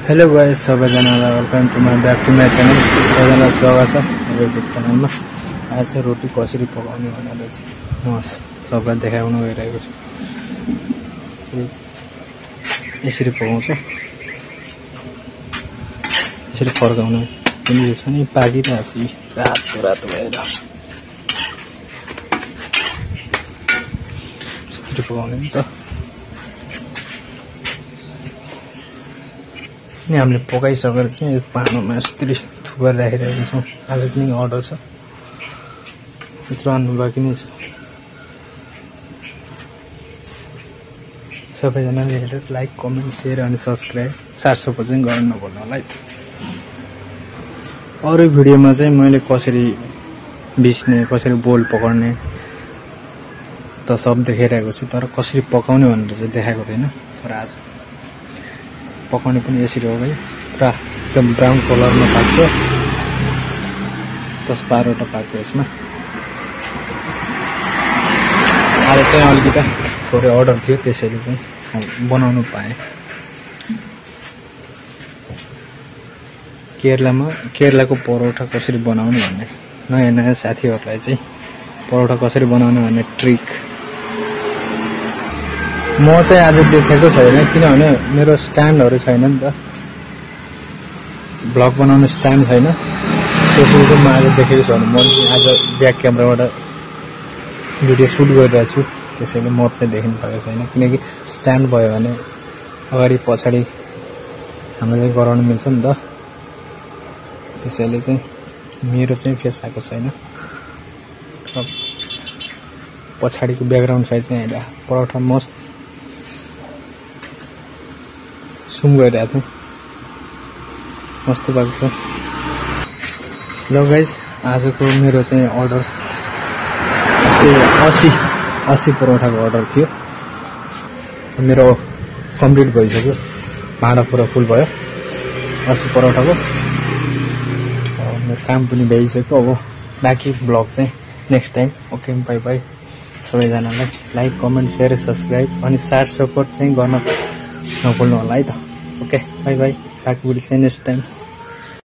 Hello guys, सबैजनालाई welcome to my back to my channel. सबैजनालाई स्वागत छ मेरो युट्युब च्यानलमा। आज चाहिँ रोटी कसरी पकाउने भनेर चाहिँ म सबैलाई देखाउन गइरहेको छु। यसरी पकाउँछ, यसरी फर्काउने पनि छ नि, पाकिरहेको छ रातो रातो भएर। यसरी पकाउने नि त। अनि हामीले पकाइसकेर चाहिँ यो पानीमा यसरी थुपेर राखिरहेको छौँ। आज पनि अर्डर छ, यत्रो अन्नु बाँकी नै छ। सबैजनाले हेरेर लाइक, कमेन्ट, सेयर अनि सब्सक्राइब 700 चाहिँ गर्न नभन्नु होला है। अरू भिडियोमा चाहिँ मैले कसरी बिस्ने, कसरी बोल पकाउने त सब देखाइरहेको छु, तर कसरी पकाउने भनेर चाहिँ देखाएको थिएन। तर आज पकाउने पनि यसरी हो भाइ, पुरा एकदम ब्राउन कलरमा पाक्छ। 10-12वटा पाक्छ यसमा। आज चाहिँ अलिकति थोरै अर्डर थियो, त्यसैले चाहिँ बनाउनु पाएँ। केरलाको परौठा कसरी बनाउने भन्ने नयाँ नयाँ साथीहरूलाई चाहिँ परौठा कसरी बनाउने भन्ने ट्रिक म चाहिँ आज देखेको छैन, किनभने मेरो स्ट्यान्डहरू छैन नि त। ब्लग बनाउने स्ट्यान्ड छैन, त्यसैले चाहिँ म आज देखेको छु भने म आज ब्याक क्यामेराबाट भिडियो सुट गरिरहेको छु। त्यसैले म चाहिँ देखिन सकेको छैन, किनकि स्ट्यान्ड भयो भने अगाडि पछाडि हाम्रो चाहिँ गराउन मिल्छ नि त। त्यसैले चाहिँ मेरो चाहिँ फेस आएको छैन। पछाडिको ब्याकग्राउन्ड साइड चाहिँ हेर्दा परौठा मस्त सुम गरिरहेको थियो, मस्त भएको छ। ल गाइस, आजको मेरो चाहिँ अर्डर 80 परौठाको अर्डर थियो। मेरो कम्प्लिट भइसक्यो, भाँडा पुरा फुल भयो 80 परौठाको। मेरो काम पनि भइसक्यो। अब बाँकी ब्लग चाहिँ next time. Okay, by by सबैजनालाई। लाइक, कमेन्ट, सेयर, सब्सक्राइब अनि साथ सपोर्ट चाहिँ गर्न नभुल्नु होला है त। Okay, by by. बाँकी भिडियो चाहिँ नेक्स्ट टाइम।